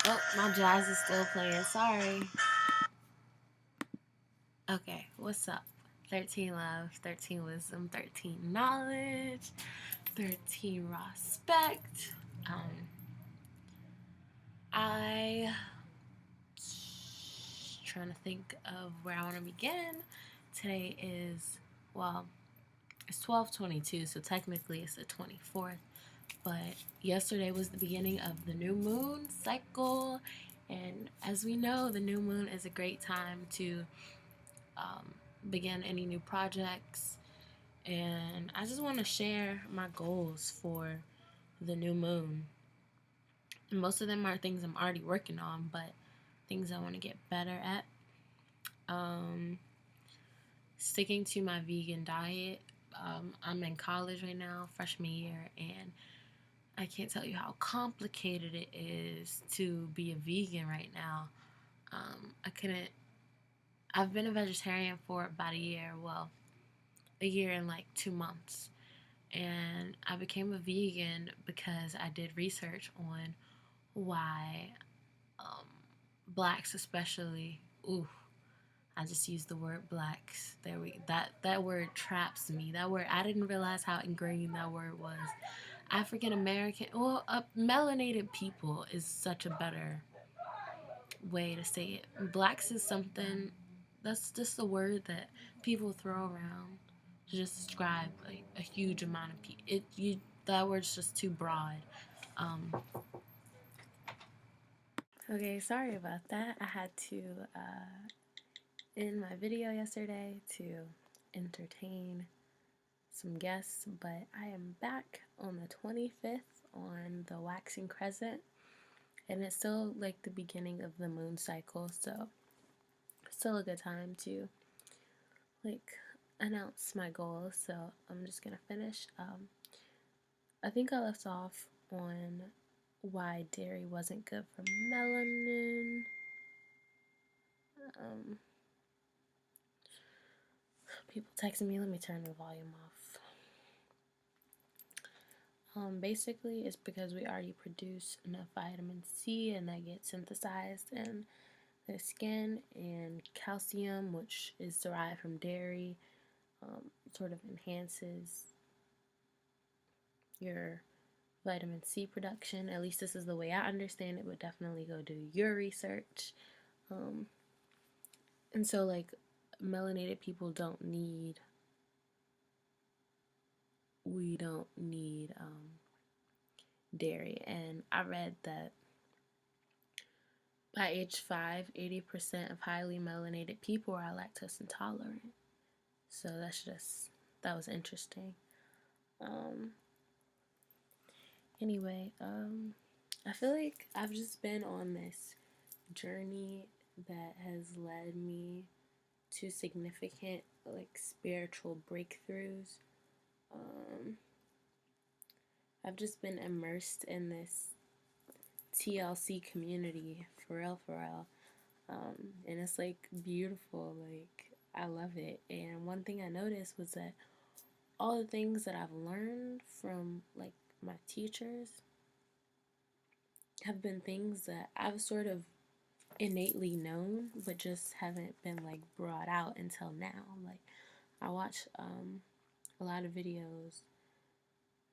Oh, my jazz is still playing. Sorry. Okay, what's up? 13 love, 13 wisdom, 13 knowledge, 13 respect. I trying to think of where I want to begin. Today is, well, it's 12/22, so technically it's the 24th. But yesterday was the beginning of the new moon cycle, and as we know, the new moon is a great time to begin any new projects. And I just want to share my goals for the new moon. And most of them are things I'm already working on, but things I want to get better at. Um, Sticking to my vegan diet. I'm in college right now, freshman year, and I can't tell you how complicated it is to be a vegan right now. I couldn't. I've been a vegetarian for about a year. Well, a year and like 2 months. And I became a vegan because I did research on why um, blacks, especially, ooh, I just used the word blacks. That word traps me. That word, I didn't realize how ingrained that word was. African American, well, melanated people is such a better way to say it. Blacks is something that's just a word that people throw around to just describe like a huge amount of people. That word's just too broad. Um, okay, sorry about that. I had to end my video yesterday to entertain some guests, but I am back on the 25th on the waxing crescent, and it's still like the beginning of the moon cycle, so still a good time to like announce my goals. So I'm just gonna finish. I think I left off on why dairy wasn't good for melanin. Um, People texting me. Let me turn the volume off. Basically, it's because we already produce enough vitamin C, and that gets synthesized in the skin, and calcium, which is derived from dairy, sort of enhances your vitamin C production. At least this is the way I understand it, but definitely go do your research. Um, and so, like, melanated people we don't need dairy. And I read that by age 5, 80% of highly melanated people are lactose intolerant. So that was interesting. Um, anyway, I feel like I've just been on this journey that has led me to significant like spiritual breakthroughs. Um, I've just been immersed in this TLC community for real, for real. And it's like beautiful, like I love it. And one thing I noticed was that all the things that I've learned from like my teachers have been things that I've sort of innately known, but just haven't been like brought out until now. Like I watch a lot of videos,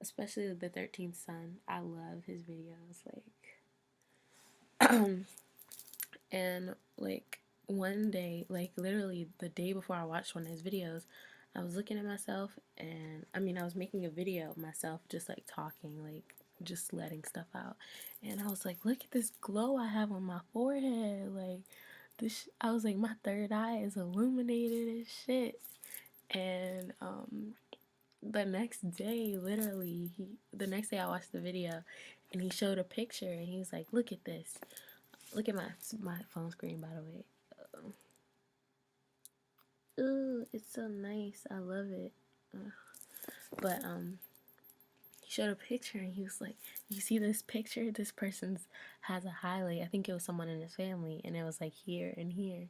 especially the 13th Son. I love his videos, like, and like one day, like literally the day before I watched one of his videos, I was looking at myself, and I was making a video of myself just like talking, like just letting stuff out, and I was like, look at this glow I have on my forehead, like this. I was like, my third eye is illuminated as shit, and the next day, literally, the next day I watched the video, and he showed a picture, and he was like, "Look at this. Look at my phone screen, by the way. Ooh, it's so nice. I love it." But he showed a picture, and he was like, "You see this picture? This person's has a highlight. I think it was someone in his family, and it was like here and here."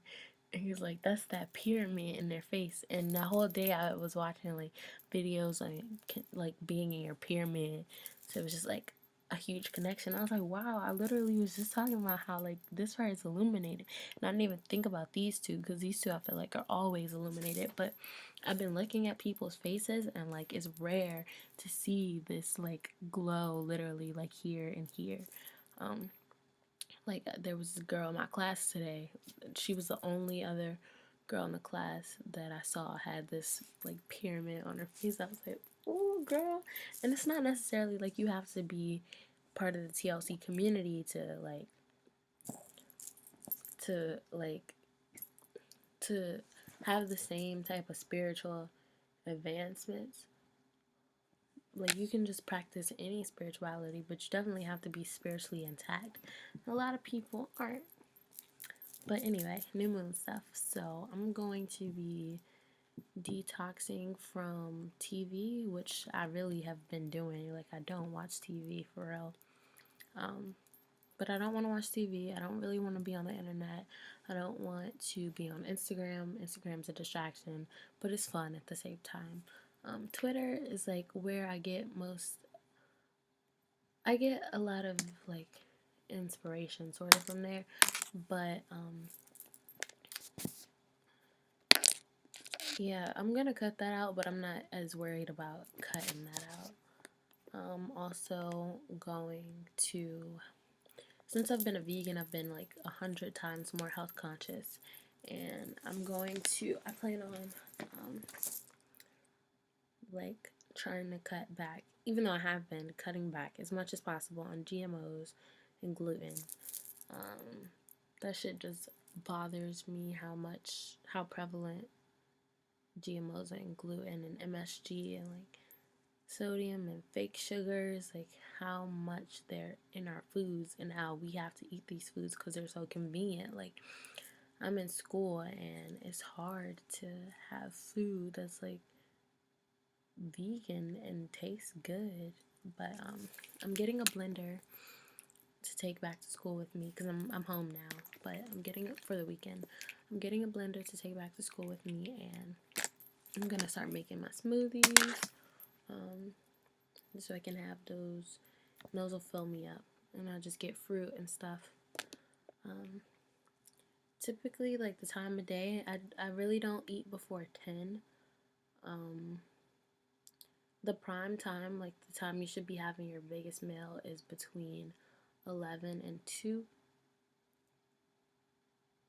And he was like, "That's that pyramid in their face." And the whole day I was watching like videos on like being in your pyramid. So it was just like a huge connection. I was like, wow, I literally was just talking about how like this part is illuminated. And I didn't even think about these two, because these two I feel like are always illuminated. But I've been looking at people's faces, and like it's rare to see this like glow literally like here and here. Like there was a girl in my class today. She was the only other girl in the class that I saw had this like pyramid on her face. I was like, oh girl. And it's not necessarily like you have to be part of the TLC community to like to have the same type of spiritual advancements. Like you can just practice any spirituality, but you definitely have to be spiritually intact. A lot of people aren't. But anyway, new moon stuff. So I'm going to be detoxing from TV, which I really have been doing. Like I don't watch TV for real. But I don't want to watch TV. I don't really want to be on the internet. I don't want to be on Instagram. Instagram's a distraction, but it's fun at the same time. Twitter is like where I get a lot of like inspiration sort of from there. But yeah, I'm gonna cut that out, but I'm not as worried about cutting that out. Also going to, since I've been a vegan, I've been like 100 times more health conscious, and I plan on like trying to cut back, even though I have been cutting back as much as possible on GMOs and gluten. That shit just bothers me how prevalent GMOs and gluten and MSG and like sodium and fake sugars, like how much they're in our foods and how we have to eat these foods because they're so convenient. Like I'm in school and it's hard to have food that's like vegan and tastes good. But I'm getting a blender to take back to school with me because I'm home now. But I'm getting it for the weekend. I'm getting a blender to take back to school with me, and I'm gonna start making my smoothies. So I can have those. And those will fill me up, and I'll just get fruit and stuff. Typically, like the time of day, I really don't eat before 10. The prime time, like the time you should be having your biggest meal, is between 11 and 2.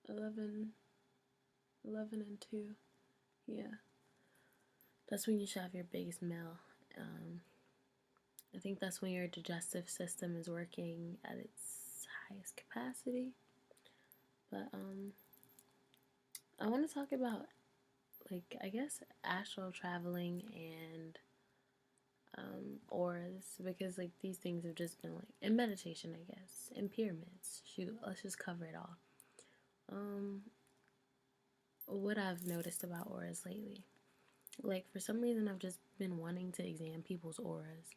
11, 11 and 2. Yeah. That's when you should have your biggest meal. I think that's when your digestive system is working at its highest capacity. But I want to talk about, like, I guess astral traveling and auras, because like these things have just been like, in meditation, I guess, and pyramids. Shoot, let's just cover it all. What I've noticed about auras lately, like for some reason I've just been wanting to examine people's auras,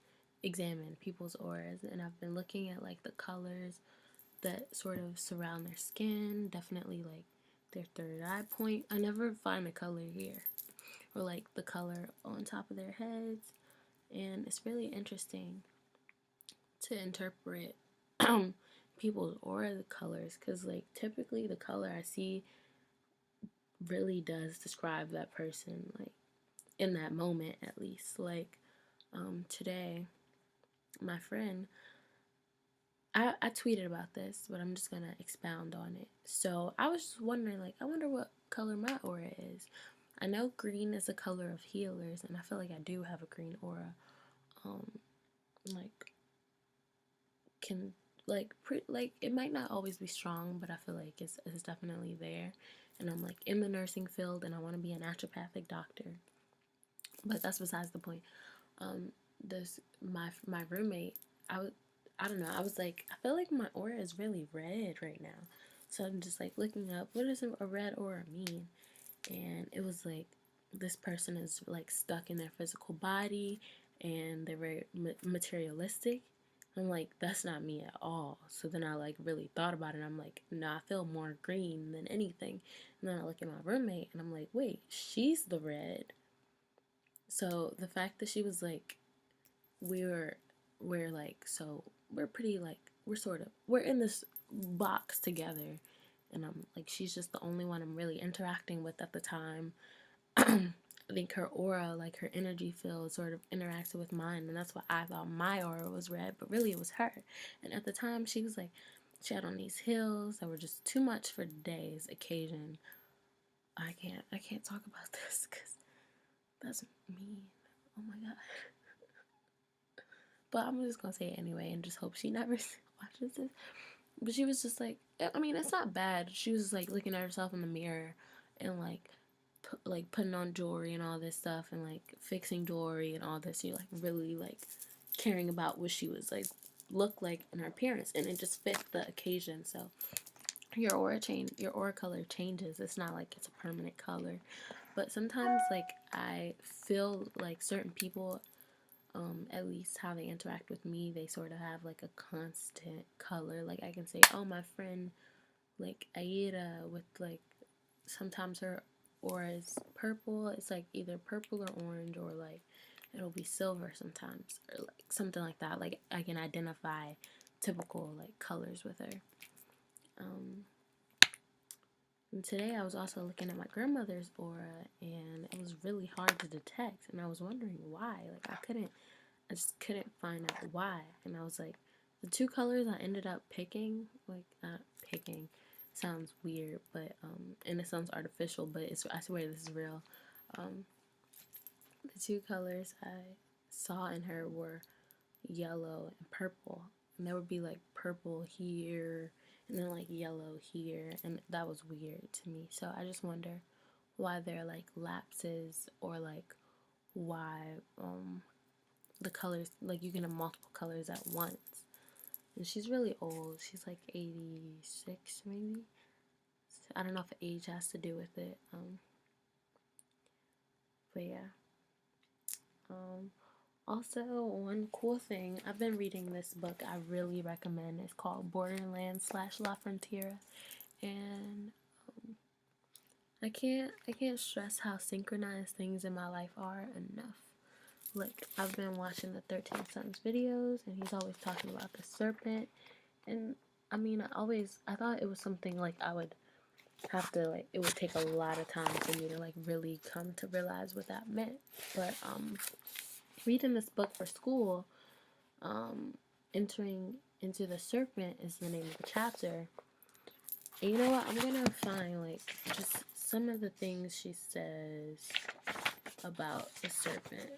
and I've been looking at like the colors that sort of surround their skin, definitely like their third eye point. I never find a color here, or like the color on top of their heads, and it's really interesting to interpret people's aura colors, because like typically the color I see really does describe that person, like in that moment at least. Like today, my friend, I tweeted about this, but I'm just gonna expound on it. So I was just wondering, like, I wonder what color my aura is. I know green is the color of healers, and I feel like I do have a green aura. Like, can like it might not always be strong, but I feel like it's definitely there. And I'm like in the nursing field, and I want to be a naturopathic doctor. But that's besides the point. This my roommate, I don't know. I was like, I feel like my aura is really red right now. So I'm just like looking up, what does a red aura mean? And it was like, this person is like stuck in their physical body, and they're very materialistic. I'm like, that's not me at all. So then I like really thought about it. I'm like, no, I feel more green than anything. And then I look at my roommate, and I'm like, wait, she's the red. So the fact that she was like, we're like so we're pretty like we're in this box together, and I'm like she's just the only one I'm really interacting with at the time. I think her aura, like her energy field, sort of interacted with mine, and that's why I thought my aura was red, but really it was her. And at the time, she was like, she had on these heels that were just too much for today's occasion. I can't talk about this because that's mean. Oh my god. But I'm just gonna say it anyway, and just hope she never watches this. But she was just like, I mean, it's not bad. She was like looking at herself in the mirror, and like putting on jewelry and all this stuff, and like fixing jewelry and all this. You're like really like caring about what she was like look like in her appearance, and it just fit the occasion. So your aura color changes. It's not like it's a permanent color, but sometimes like I feel like certain people, at least how they interact with me, they sort of have like a constant color. Like I can say, oh, my friend like Aida with like sometimes her aura is purple. It's like either purple or orange, or like it'll be silver sometimes, or like something like that. Like I can identify typical like colors with her. And today I was also looking at my grandmother's aura, and it was really hard to detect, and I was wondering why. Like I just couldn't find out why. And I was like, the two colors I ended up picking, like not picking, sounds weird, but and it sounds artificial, but it's, I swear this is real. The two colors I saw in her were yellow and purple, and there would be like purple here and then like yellow here, and that was weird to me. So I just wonder why there are like lapses, or like why the colors, like you can have multiple colors at once. And she's really old. She's like 86 maybe. I don't know if age has to do with it. But yeah. Also, one cool thing, I've been reading this book I really recommend. It's called Borderlands / La Frontera, and I can't stress how synchronized things in my life are enough. Like I've been watching the 13 Sons videos, and he's always talking about the serpent, and I mean I thought it was something like I would have to like it would take a lot of time for me to like really come to realize what that meant. But reading this book for school, entering into the serpent is the name of the chapter. And you know what? I'm gonna find like just some of the things she says about the serpent.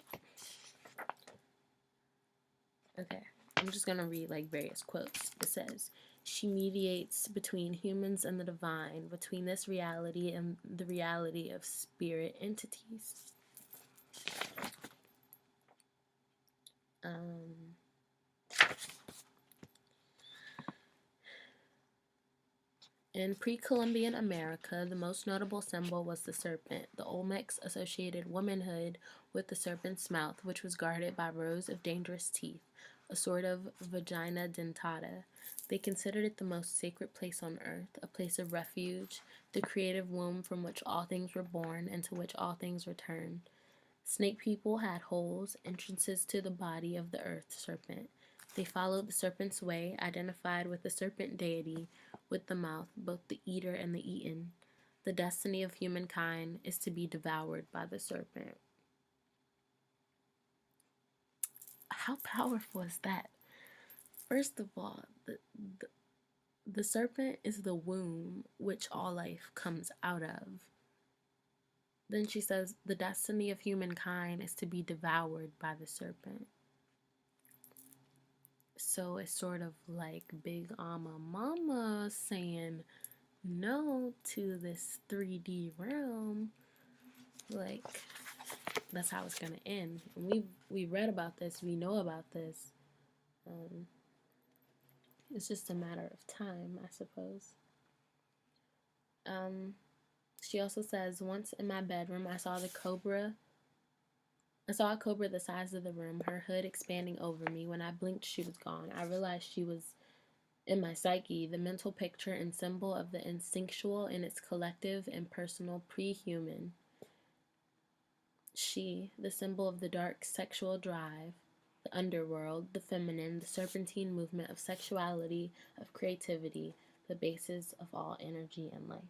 Okay, I'm just gonna read like various quotes. It says, she mediates between humans and the divine, between this reality and the reality of spirit entities. In pre-Columbian America, the most notable symbol was the serpent. The Olmecs associated womanhood with the serpent's mouth, which was guarded by rows of dangerous teeth, a sort of vagina dentata. They considered it the most sacred place on earth, a place of refuge, the creative womb from which all things were born and to which all things return. Snake people had holes, entrances to the body of the earth serpent. They followed the serpent's way, identified with the serpent deity, with the mouth, both the eater and the eaten. The destiny of humankind is to be devoured by the serpent. How powerful is that? First of all, the serpent is the womb which all life comes out of. Then she says the destiny of humankind is to be devoured by the serpent. So it's sort of like Big Alma Mama saying no to this 3D realm. Like, that's how it's gonna end. And we read about this, we know about this. It's just a matter of time, I suppose. She also says, once in my bedroom, I saw a cobra the size of the room, her hood expanding over me. When I blinked, she was gone. I realized she was in my psyche, the mental picture and symbol of the instinctual in its collective and personal pre-human. She, the symbol of the dark sexual drive, the underworld, the feminine, the serpentine movement of sexuality, of creativity, the basis of all energy and life.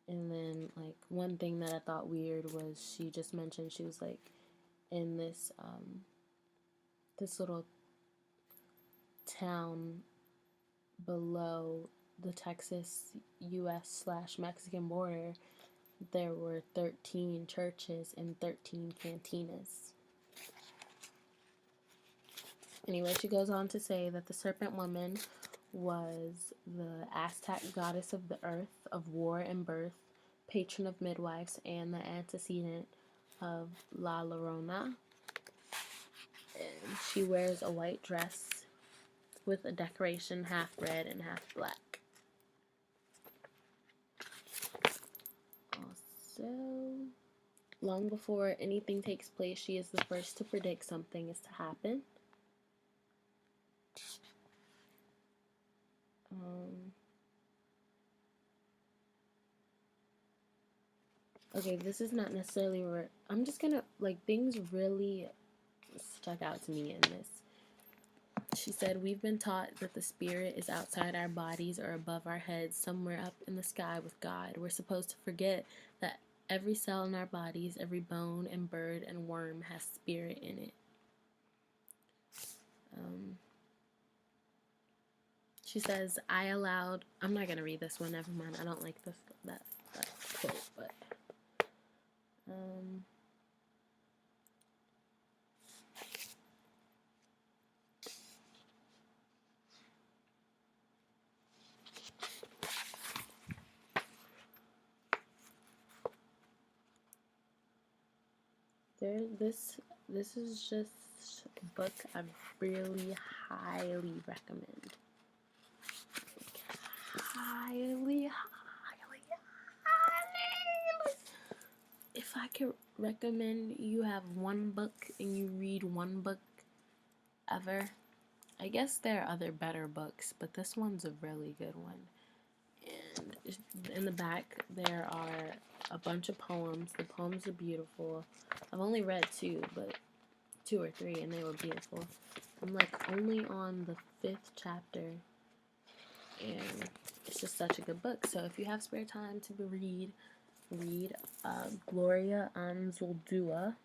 And then, like, one thing that I thought weird was she just mentioned she was, like, in this, this little town below the Texas-US/Mexican border. There were 13 churches and 13 cantinas. Anyway, she goes on to say that the serpent woman was the Aztec goddess of the earth, of war and birth, patron of midwives, and the antecedent of La Llorona. And she wears a white dress with a decoration half red and half black. Also, long before anything takes place, she is the first to predict something is to happen. Okay, this is not necessarily where I'm just gonna, like, things really stuck out to me in this. She said, we've been taught that the spirit is outside our bodies or above our heads, somewhere up in the sky with God. We're supposed to forget that every cell in our bodies, every bone and bird and worm has spirit in it. She says, I'm not going to read this one, never mind. I don't like that quote, but this is just a book I really highly recommend. Highly. If I could recommend you have one book and you read one book ever, I guess there are other better books, but this one's a really good one. And in the back there are a bunch of poems. The poems are beautiful. I've only read two or three, and they were beautiful. I'm like only on the 5th chapter, and it's just such a good book. So if you have spare time to read Gloria Anzaldúa,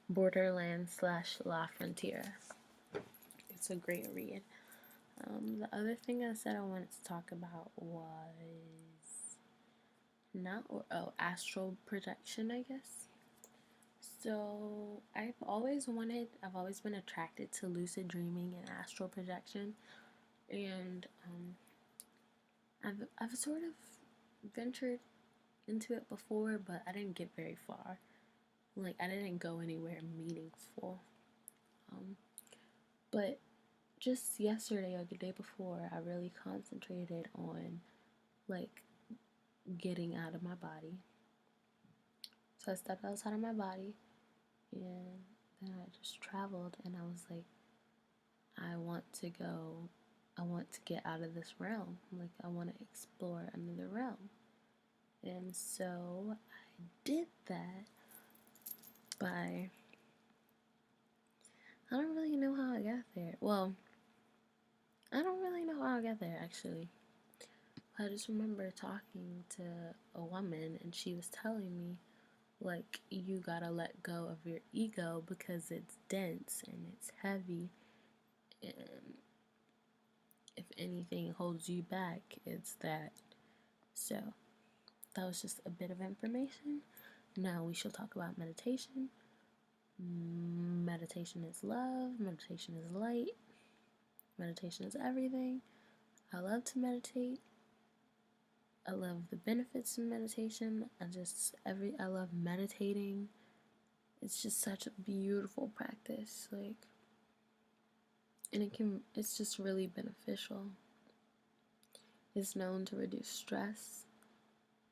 Borderlands/La Frontera. It's a great read. The other thing I said I wanted to talk about was astral projection, I guess. So I've always been attracted to lucid dreaming and astral projection, and I've sort of ventured into it before, but I didn't get very far. Like, I didn't go anywhere meaningful. But just yesterday or the day before, I really concentrated on, like, getting out of my body. So I stepped outside of my body, and then I just traveled, and I was like, I want to get out of this realm. Like, I want to explore another realm. And so I did that by, I don't really know how I got there. Well, I don't really know how I got there, actually. I just remember talking to a woman, and she was telling me, like, you gotta let go of your ego because it's dense and it's heavy, and if anything holds you back, it's that. So that was just a bit of information. Now we shall talk about meditation. Meditation is love. Meditation is light. Meditation is everything. I love to meditate. I love the benefits of meditation. I love meditating. It's just such a beautiful practice. Like, and it's just really beneficial. It's known to reduce stress.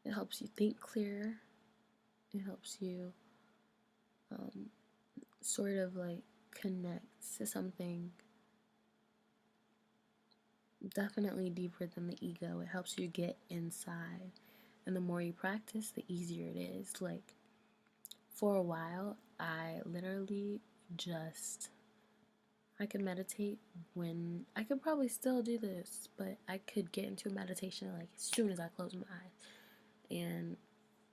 It helps you think clearer. It helps you sort of like connect to something definitely deeper than the ego. It helps you get inside. And the more you practice, the easier it is. Like, for a while, I literally just, I could meditate when, I could probably still do this, but I could get into meditation like as soon as I close my eyes. And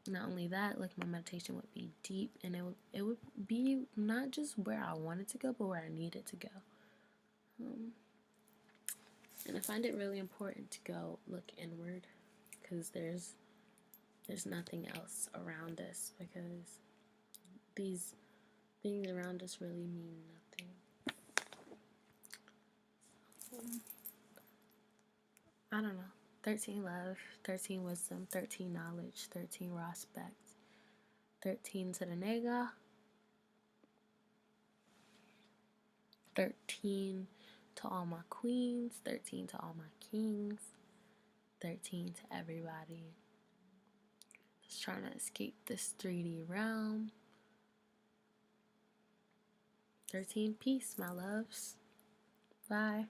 not only that, like my meditation would be deep, and it would be not just where I wanted to go, but where I needed to go. And I find it really important to go look inward, because there's nothing else around us, because these things around us really mean nothing. I don't know. 13 love, 13 wisdom, 13 knowledge, 13 respect, 13 to the nega, 13 to all my queens, 13 to all my kings, 13 to everybody just trying to escape this 3D realm. 13 peace, my loves. Bye.